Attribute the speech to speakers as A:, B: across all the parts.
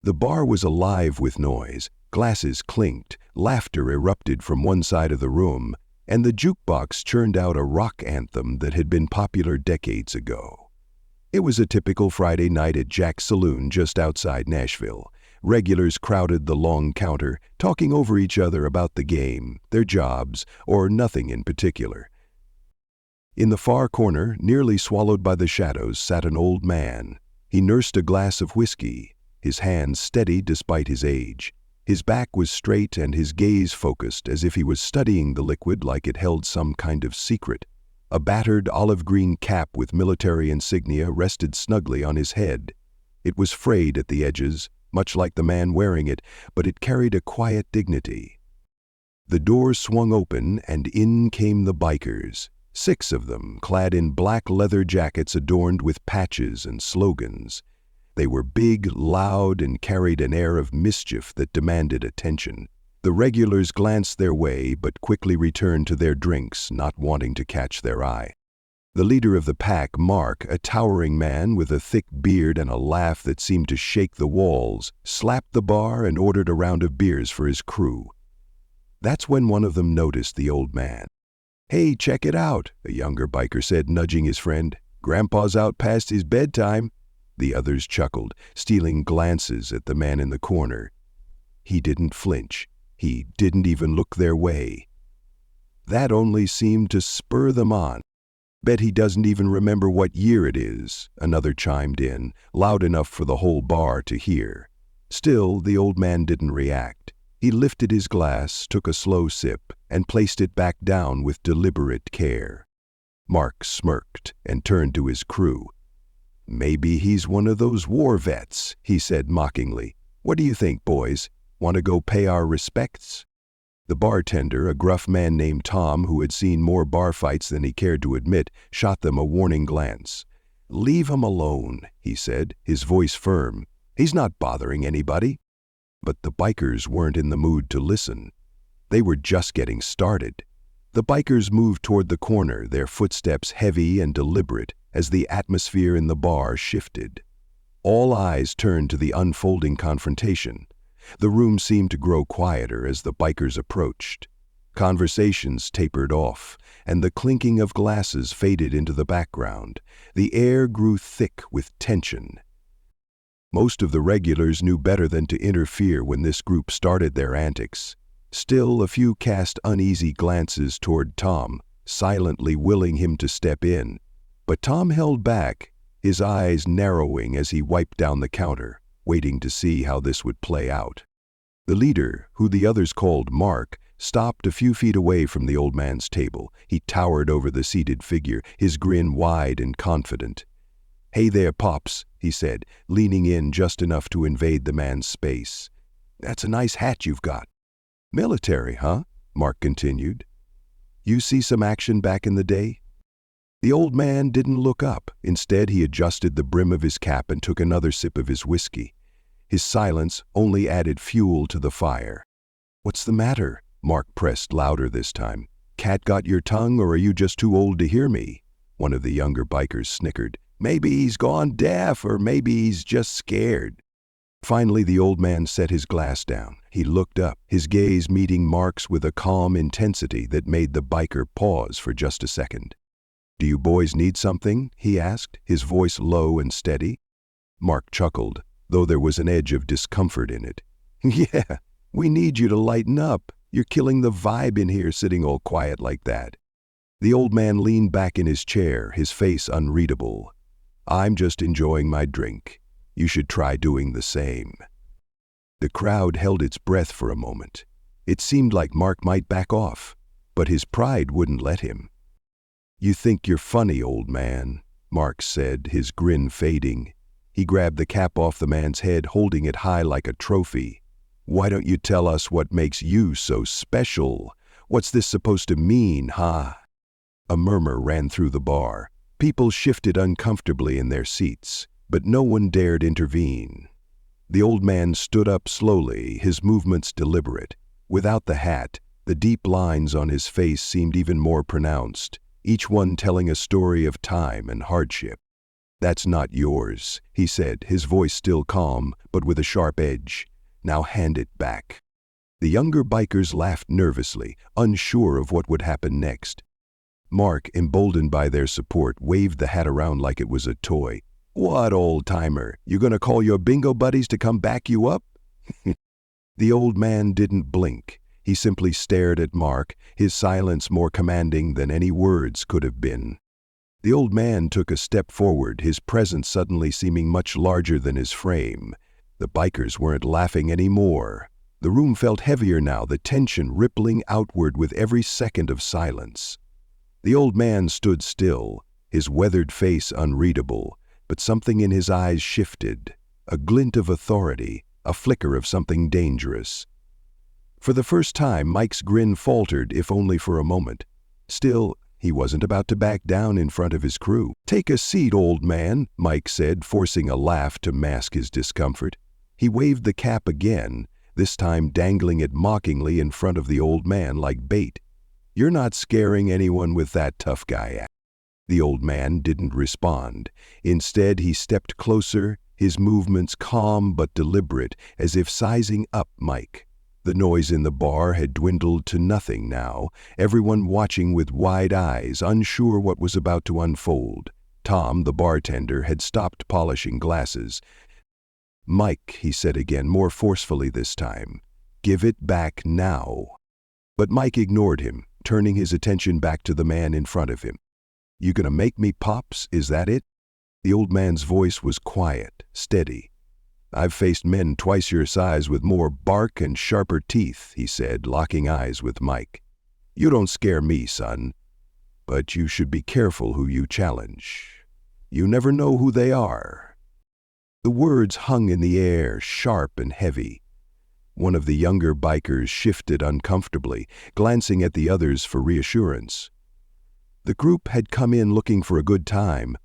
A: The bar was alive with noise. Glasses clinked, laughter erupted from one side of the room, and the jukebox churned out a rock anthem that had been popular decades ago. It was a typical Friday night at Jack's Saloon just outside Nashville. Regulars crowded the long counter, talking over each other about the game, their jobs, or nothing in particular. In the far corner, nearly swallowed by the shadows, sat an old man. He nursed a glass of whiskey, his hands steady despite his age. His back was straight and his gaze focused, as if he was studying the liquid like it held some kind of secret. A battered olive-green cap with military insignia rested snugly on his head. It was frayed at the edges, much like the man wearing it, but it carried a quiet dignity. The door swung open and in came the bikers. 6 of them, clad in black leather jackets adorned with patches and slogans. They were big, loud, and carried an air of mischief that demanded attention. The regulars glanced their way but quickly returned to their drinks, not wanting to catch their eye. The leader of the pack, Mark, a towering man with a thick beard and a laugh that seemed to shake the walls, slapped the bar and ordered a round of beers for his crew. That's when one of them noticed the old man. "Hey, check it out," a younger biker said, nudging his friend. "Grandpa's out past his bedtime." The others chuckled, stealing glances at the man in the corner. He didn't flinch. He didn't even look their way. That only seemed to spur them on. "Bet he doesn't even remember what year it is," another chimed in, loud enough for the whole bar to hear. Still, the old man didn't react. He lifted his glass, took a slow sip, and placed it back down with deliberate care. Mark smirked and turned to his crew. "Maybe he's one of those war vets," he said mockingly. "What do you think, boys? Want to go pay our respects?" The bartender, a gruff man named Tom who had seen more bar fights than he cared to admit, shot them a warning glance. "Leave him alone," he said, his voice firm. "He's not bothering anybody." But the bikers weren't in the mood to listen. They were just getting started. The bikers moved toward the corner, their footsteps heavy and deliberate as the atmosphere in the bar shifted. All eyes turned to the unfolding confrontation. The room seemed to grow quieter as the bikers approached. Conversations tapered off, and the clinking of glasses faded into the background. The air grew thick with tension. Most of the regulars knew better than to interfere when this group started their antics. Still, a few cast uneasy glances toward Tom, silently willing him to step in. But Tom held back, his eyes narrowing as he wiped down the counter, waiting to see how this would play out. The leader, who the others called Mark, stopped a few feet away from the old man's table. He towered over the seated figure, his grin wide and confident. "Hey there, Pops," he said, leaning in just enough to invade the man's space. "That's a nice hat you've got." "Military, huh?" Mark continued. "You see some action back in the day?" The old man didn't look up. Instead, he adjusted the brim of his cap and took another sip of his whiskey. His silence only added fuel to the fire. "What's the matter?" Mark pressed louder this time. "Cat got your tongue, or are you just too old to hear me?" One of the younger bikers snickered. "Maybe he's gone deaf, or maybe he's just scared." Finally, the old man set his glass down. He looked up, his gaze meeting Mark's with a calm intensity that made the biker pause for just a second. "Do you boys need something?" he asked, his voice low and steady. Mark chuckled, though there was an edge of discomfort in it. "Yeah, we need you to lighten up. You're killing the vibe in here sitting all quiet like that." The old man leaned back in his chair, his face unreadable. "I'm just enjoying my drink. You should try doing the same." The crowd held its breath for a moment. It seemed like Mark might back off, but his pride wouldn't let him. "You think you're funny, old man," Mark said, his grin fading. He grabbed the cap off the man's head, holding it high like a trophy. "Why don't you tell us what makes you so special? What's this supposed to mean, huh?" A murmur ran through the bar. People shifted uncomfortably in their seats, but no one dared intervene. The old man stood up slowly, his movements deliberate. Without the hat, the deep lines on his face seemed even more pronounced, each one telling a story of time and hardship. "That's not yours," he said, his voice still calm, but with a sharp edge. "Now hand it back." The younger bikers laughed nervously, unsure of what would happen next. Mark, emboldened by their support, waved the hat around like it was a toy. "What, old-timer? You gonna call your bingo buddies to come back you up?" The old man didn't blink. He simply stared at Mark, his silence more commanding than any words could have been. The old man took a step forward, his presence suddenly seeming much larger than his frame. The bikers weren't laughing anymore. The room felt heavier now, the tension rippling outward with every second of silence. The old man stood still, his weathered face unreadable, but something in his eyes shifted, a glint of authority, a flicker of something dangerous. For the first time, Mike's grin faltered, if only for a moment. Still, he wasn't about to back down in front of his crew. "Take a seat, old man," Mike said, forcing a laugh to mask his discomfort. He waved the cap again, this time dangling it mockingly in front of the old man like bait. "You're not scaring anyone with that tough guy act." The old man didn't respond. Instead, he stepped closer, his movements calm but deliberate, as if sizing up Mike. The noise in the bar had dwindled to nothing now, everyone watching with wide eyes, unsure what was about to unfold. Tom, the bartender, had stopped polishing glasses. "Mike," he said again, more forcefully this time, "give it back now." But Mike ignored him, turning his attention back to the man in front of him. "You gonna make me, Pops? Is that it?" The old man's voice was quiet, steady. "I've faced men twice your size with more bark and sharper teeth," he said, locking eyes with Mike. "You don't scare me, son. But you should be careful who you challenge. You never know who they are." The words hung in the air, sharp and heavy. One of the younger bikers shifted uncomfortably, glancing at the others for reassurance. The group had come in looking for a good time,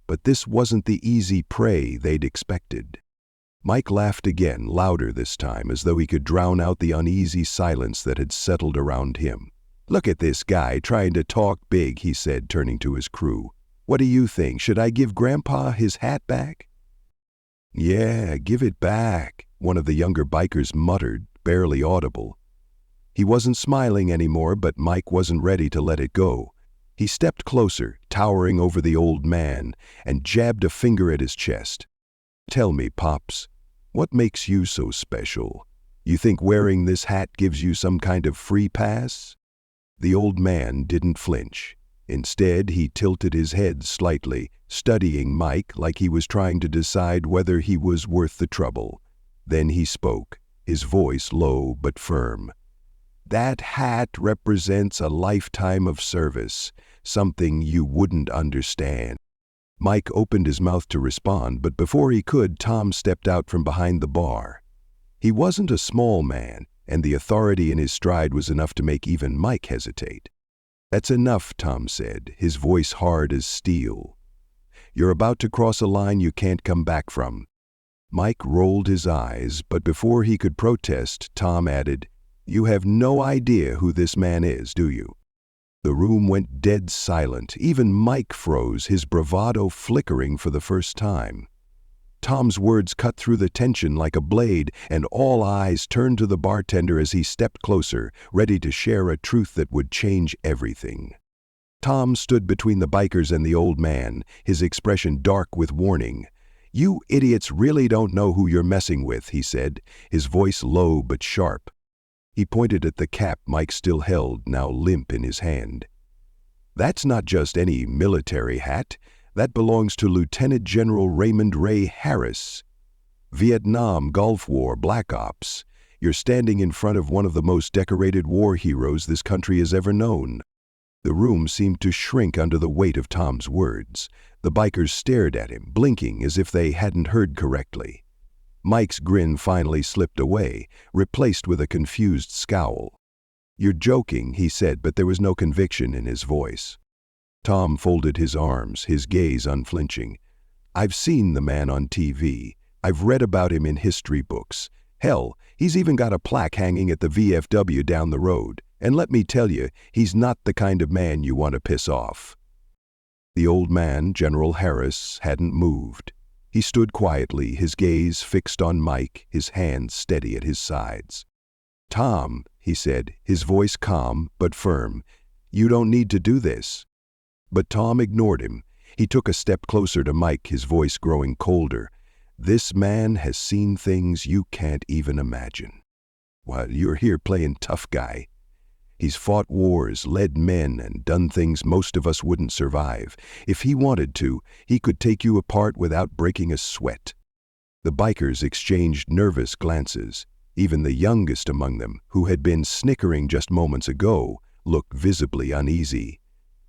A: but this wasn't the easy prey they'd expected. Mike laughed again, louder this time, as though he could drown out the uneasy silence that had settled around him. "Look at this guy trying to talk big," he said, turning to his crew. "What do you think? Should I give Grandpa his hat back?" "Yeah, give it back," one of the younger bikers muttered, barely audible. He wasn't smiling anymore, but Mike wasn't ready to let it go. He stepped closer, towering over the old man, and jabbed a finger at his chest. "Tell me, Pops, what makes you so special? You think wearing this hat gives you some kind of free pass?" The old man didn't flinch. Instead, he tilted his head slightly, studying Mike like he was trying to decide whether he was worth the trouble. Then he spoke, his voice low but firm. "That hat represents a lifetime of service, something you wouldn't understand." Mike opened his mouth to respond, but before he could, Tom stepped out from behind the bar. He wasn't a small man, and the authority in his stride was enough to make even Mike hesitate. "That's enough," Tom said, his voice hard as steel. "You're about to cross a line you can't come back from." Mike rolled his eyes, but before he could protest, Tom added, "You have no idea who this man is, do you?" The room went dead silent. Even Mike froze, his bravado flickering for the first time. Tom's words cut through the tension like a blade, and all eyes turned to the bartender as he stepped closer, ready to share a truth that would change everything. Tom stood between the bikers and the old man, his expression dark with warning. "You idiots really don't know who you're messing with," he said, his voice low but sharp. He pointed at the cap Mike still held, now limp in his hand. "That's not just any military hat. That belongs to Lieutenant General Raymond Ray Harris. Vietnam, Gulf War, Black Ops. You're standing in front of one of the most decorated war heroes this country has ever known." The room seemed to shrink under the weight of Tom's words. The bikers stared at him, blinking as if they hadn't heard correctly. Mike's grin finally slipped away, replaced with a confused scowl. "You're joking," he said, but there was no conviction in his voice. Tom folded his arms, his gaze unflinching. "I've seen the man on TV. I've read about him in history books. Hell, he's even got a plaque hanging at the VFW down the road. And let me tell you, he's not the kind of man you want to piss off." The old man, General Harris, hadn't moved. He stood quietly, his gaze fixed on Mike, his hands steady at his sides. "Tom," he said, his voice calm but firm, "you don't need to do this." But Tom ignored him. He took a step closer to Mike, his voice growing colder. "This man has seen things you can't even imagine. While you're here playing tough guy. He's fought wars, led men, and done things most of us wouldn't survive. If he wanted to, he could take you apart without breaking a sweat." The bikers exchanged nervous glances. Even the youngest among them, who had been snickering just moments ago, looked visibly uneasy.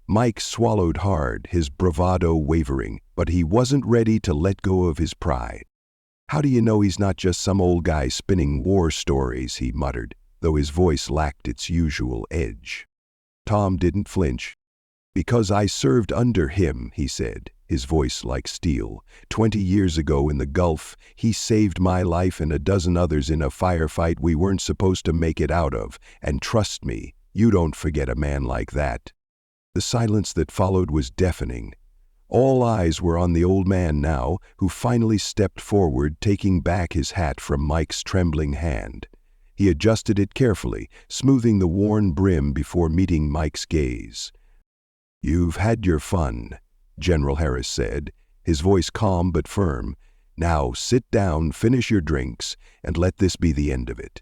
A: Mike swallowed hard, his bravado wavering, but he wasn't ready to let go of his pride. "How do you know he's not just some old guy spinning war stories?" he muttered, though his voice lacked its usual edge. Tom didn't flinch. "Because I served under him," he said, his voice like steel. 20 years ago in the Gulf, he saved my life and a dozen others in a firefight we weren't supposed to make it out of, and trust me, you don't forget a man like that." The silence that followed was deafening. All eyes were on the old man now, who finally stepped forward, taking back his hat from Mike's trembling hand. He adjusted it carefully, smoothing the worn brim before meeting Mike's gaze. "You've had your fun," General Harris said, his voice calm but firm. "Now sit down, finish your drinks, and let this be the end of it."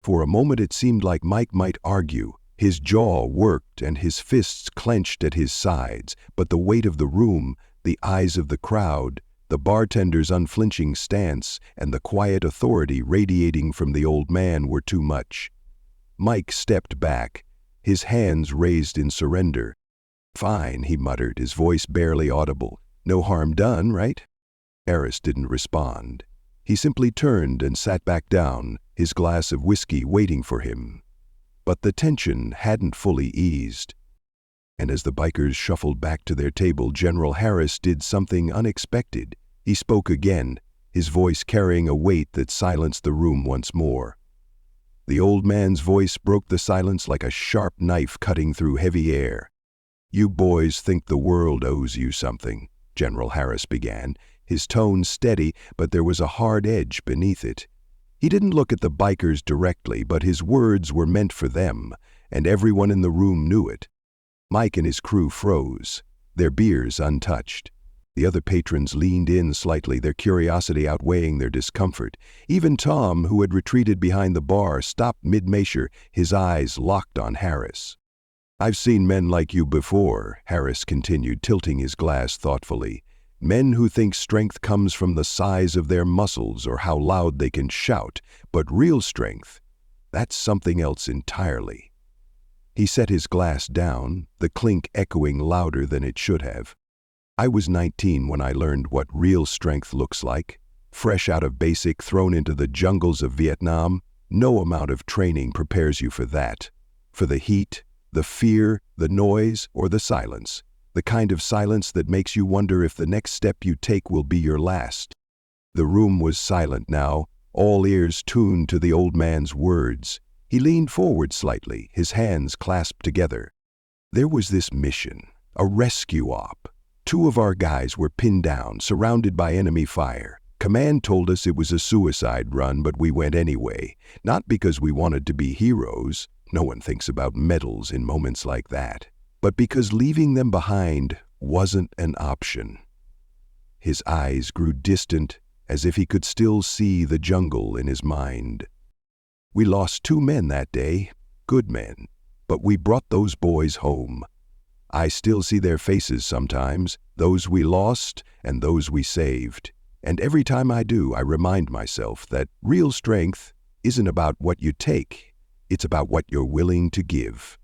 A: For a moment it seemed like Mike might argue. His jaw worked and his fists clenched at his sides, but the weight of the room, the eyes of the crowd, the bartender's unflinching stance, and the quiet authority radiating from the old man were too much. Mike stepped back, his hands raised in surrender. "Fine," he muttered, his voice barely audible. "No harm done, right?" Harris didn't respond. He simply turned and sat back down, his glass of whiskey waiting for him. But the tension hadn't fully eased. And as the bikers shuffled back to their table, General Harris did something unexpected. He spoke again, his voice carrying a weight that silenced the room once more. The old man's voice broke the silence like a sharp knife cutting through heavy air. "You boys think the world owes you something," General Harris began, his tone steady, but there was a hard edge beneath it. He didn't look at the bikers directly, but his words were meant for them, and everyone in the room knew it. Mike and his crew froze, their beers untouched. The other patrons leaned in slightly, their curiosity outweighing their discomfort. Even Tom, who had retreated behind the bar, stopped mid-measure, his eyes locked on Harris. "I've seen men like you before," Harris continued, tilting his glass thoughtfully. "Men who think strength comes from the size of their muscles or how loud they can shout, but real strength, that's something else entirely." He set his glass down, the clink echoing louder than it should have. "I was 19 when I learned what real strength looks like. Fresh out of basic, thrown into the jungles of Vietnam, no amount of training prepares you for that. For the heat, the fear, the noise, or the silence. The kind of silence that makes you wonder if the next step you take will be your last." The room was silent now, all ears tuned to the old man's words. He leaned forward slightly, his hands clasped together. "There was this mission, a rescue op. 2 of our guys were pinned down, surrounded by enemy fire. Command told us it was a suicide run, but we went anyway. Not because we wanted to be heroes. No one thinks about medals in moments like that. But because leaving them behind wasn't an option." His eyes grew distant, as if he could still see the jungle in his mind. "We lost 2 men that day, good men, but we brought those boys home. I still see their faces sometimes, those we lost and those we saved. And every time I do, I remind myself that real strength isn't about what you take, it's about what you're willing to give."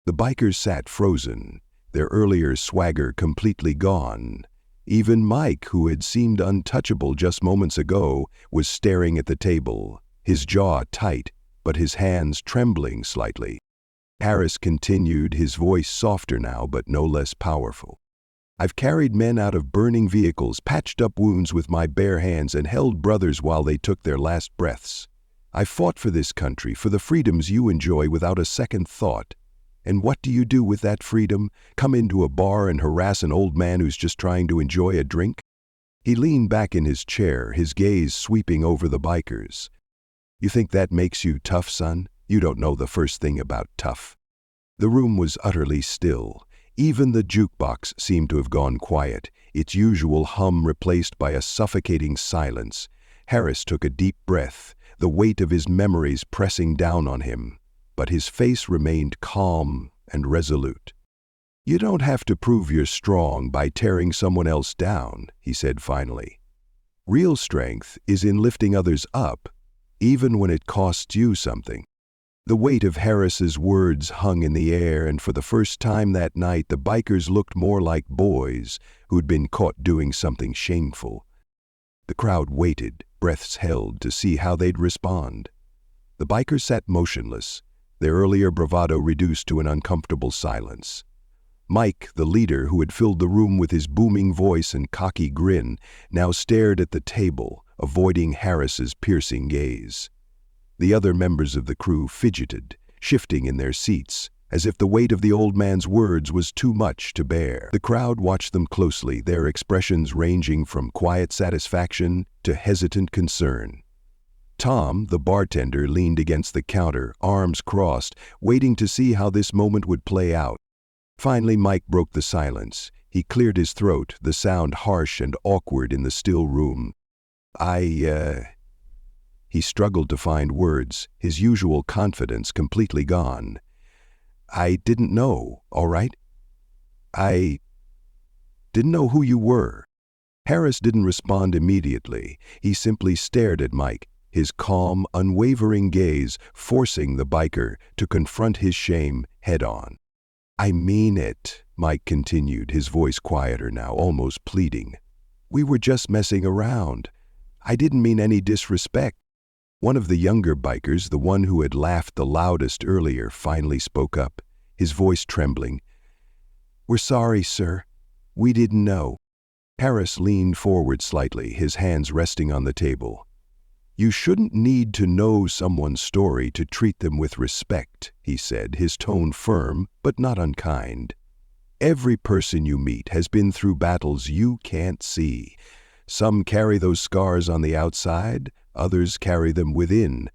A: The bikers sat frozen, their earlier swagger completely gone. Even Mike, who had seemed untouchable just moments ago, was staring at the table, his jaw tight, but his hands trembling slightly. Harris continued, his voice softer now but no less powerful. "I've carried men out of burning vehicles, patched up wounds with my bare hands, and held brothers while they took their last breaths. I fought for this country, for the freedoms you enjoy without a second thought. And what do you do with that freedom? Come into a bar and harass an old man who's just trying to enjoy a drink? He leaned back in his chair, his gaze sweeping over the bikers. You think that makes you tough, son? You don't know the first thing about tough. The room was utterly still. Even the jukebox seemed to have gone quiet, its usual hum replaced by a suffocating silence. Harris took a deep breath, the weight of his memories pressing down on him, but his face remained calm and resolute. You don't have to prove you're strong by tearing someone else down, he said finally. Real strength is in lifting others up, even when it costs you something. The weight of Harris's words hung in the air, and for the first time that night the bikers looked more like boys who'd been caught doing something shameful. The crowd waited, breaths held, to see how they'd respond. The bikers sat motionless, their earlier bravado reduced to an uncomfortable silence. Mike, the leader who had filled the room with his booming voice and cocky grin, now stared at the table, avoiding Harris's piercing gaze. The other members of the crew fidgeted, shifting in their seats, as if the weight of the old man's words was too much to bear. The crowd watched them closely, their expressions ranging from quiet satisfaction to hesitant concern. Tom, the bartender, leaned against the counter, arms crossed, waiting to see how this moment would play out. Finally, Mike broke the silence. He cleared his throat, the sound harsh and awkward in the still room. He struggled to find words, his usual confidence completely gone. I didn't know, all right? I didn't know who you were. Harris didn't respond immediately. He simply stared at Mike, his calm, unwavering gaze forcing the biker to confront his shame head-on. I mean it, Mike continued, his voice quieter now, almost pleading. We were just messing around. I didn't mean any disrespect. One of the younger bikers, the one who had laughed the loudest earlier, finally spoke up, his voice trembling. We're sorry, sir. We didn't know. Harris leaned forward slightly, his hands resting on the table. You shouldn't need to know someone's story to treat them with respect, he said, his tone firm but not unkind. Every person you meet has been through battles you can't see. Some carry those scars on the outside, others carry them within.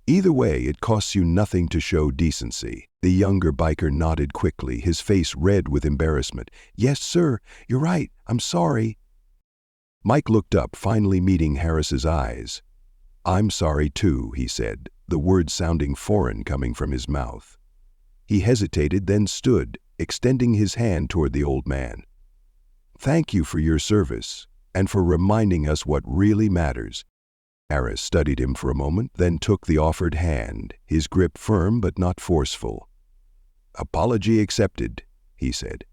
A: Either way, it costs you nothing to show decency. The younger biker nodded quickly, his face red with embarrassment. Yes, sir, you're right. I'm sorry. Mike looked up, finally meeting Harris's eyes. I'm sorry too, he said, the words sounding foreign coming from his mouth. He hesitated, then stood, extending his hand toward the old man. Thank you for your service, and for reminding us what really matters. Harris studied him for a moment, then took the offered hand, his grip firm but not forceful. Apology accepted, he said.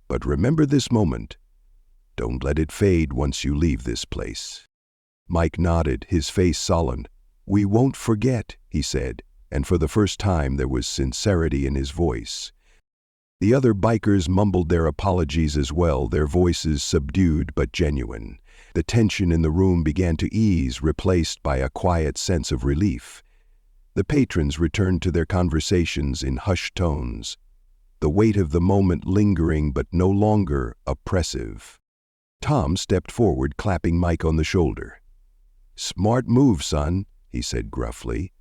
A: But remember this moment. Don't let it fade once you leave this place. Mike nodded, his face sullen. We won't forget, he said, and for the first time there was sincerity in his voice. The other bikers mumbled their apologies as well, their voices subdued but genuine. The tension in the room began to ease, replaced by a quiet sense of relief. The patrons returned to their conversations in hushed tones, the weight of the moment lingering but no longer oppressive. Tom stepped forward, clapping Mike on the shoulder. Smart move, son, he said gruffly.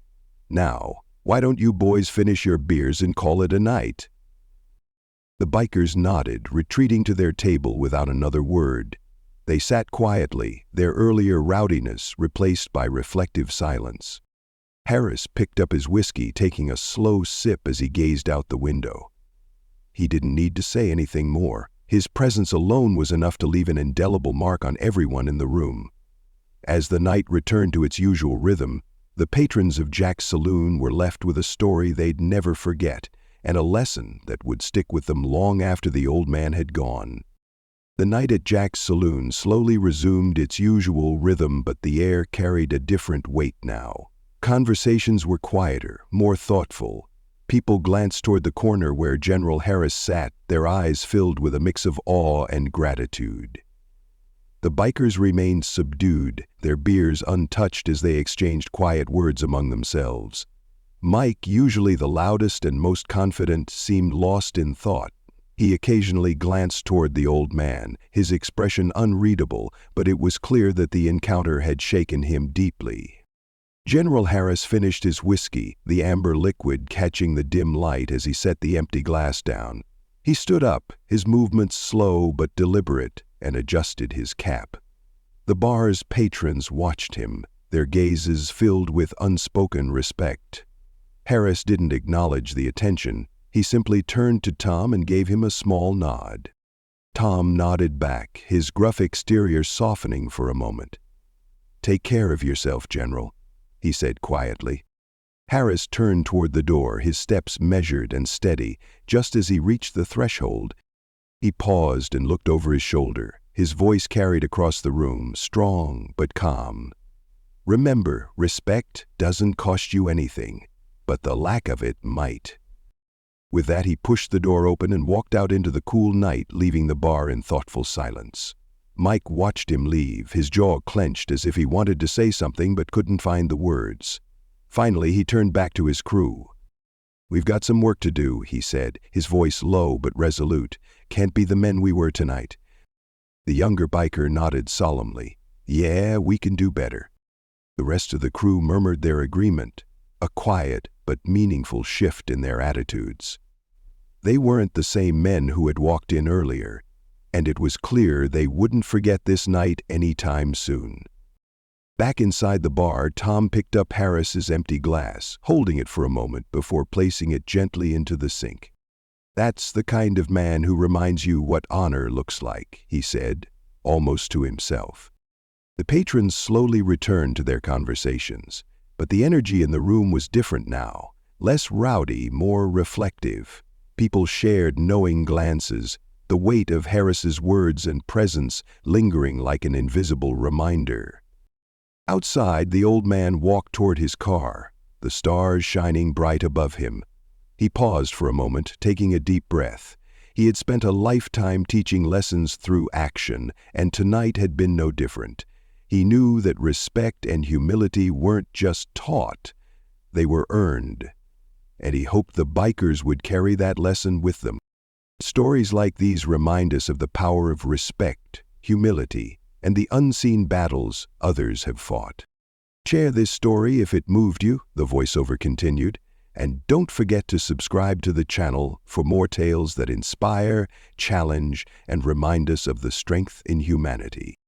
A: Now, why don't you boys finish your beers and call it a night? The bikers nodded, retreating to their table without another word. They sat quietly, their earlier rowdiness replaced by reflective silence. Harris picked up his whiskey, taking a slow sip as he gazed out the window. He didn't need to say anything more. His presence alone was enough to leave an indelible mark on everyone in the room. As the night returned to its usual rhythm, the patrons of Jack's Saloon were left with a story they'd never forget, and a lesson that would stick with them long after the old man had gone. The night at Jack's Saloon slowly resumed its usual rhythm, but the air carried a different weight now. Conversations were quieter, more thoughtful. People glanced toward the corner where General Harris sat, their eyes filled with a mix of awe and gratitude. The bikers remained subdued, their beers untouched as they exchanged quiet words among themselves. Mike, usually the loudest and most confident, seemed lost in thought. He occasionally glanced toward the old man, his expression unreadable, but it was clear that the encounter had shaken him deeply. General Harris finished his whiskey, the amber liquid catching the dim light as he set the empty glass down. He stood up, his movements slow but deliberate, and adjusted his cap. The bar's patrons watched him, their gazes filled with unspoken respect. Harris didn't acknowledge the attention. He simply turned to Tom and gave him a small nod. Tom nodded back, his gruff exterior softening for a moment. "Take care of yourself, General," he said quietly. Harris turned toward the door, his steps measured and steady. Just as he reached the threshold, he paused and looked over his shoulder. His voice carried across the room, strong but calm. "Remember, respect doesn't cost you anything, but the lack of it might." With that, he pushed the door open and walked out into the cool night, leaving the bar in thoughtful silence. Mike watched him leave, his jaw clenched as if he wanted to say something but couldn't find the words. Finally, he turned back to his crew. "We've got some work to do," he said, his voice low but resolute. "Can't be the men we were tonight." The younger biker nodded solemnly. "Yeah, we can do better." The rest of the crew murmured their agreement, a quiet but meaningful shift in their attitudes. They weren't the same men who had walked in earlier, and it was clear they wouldn't forget this night anytime soon. Back inside the bar, Tom picked up Harris's empty glass, holding it for a moment before placing it gently into the sink. "That's the kind of man who reminds you what honor looks like," he said, almost to himself. The patrons slowly returned to their conversations, but the energy in the room was different now, less rowdy, more reflective. People shared knowing glances, the weight of Harris's words and presence lingering like an invisible reminder. Outside, the old man walked toward his car, the stars shining bright above him. He paused for a moment, taking a deep breath. He had spent a lifetime teaching lessons through action, and tonight had been no different. He knew that respect and humility weren't just taught, they were earned. And he hoped the bikers would carry that lesson with them. Stories like these remind us of the power of respect, humility, and the unseen battles others have fought. Share this story if it moved you, the voiceover continued, and don't forget to subscribe to the channel for more tales that inspire, challenge, and remind us of the strength in humanity.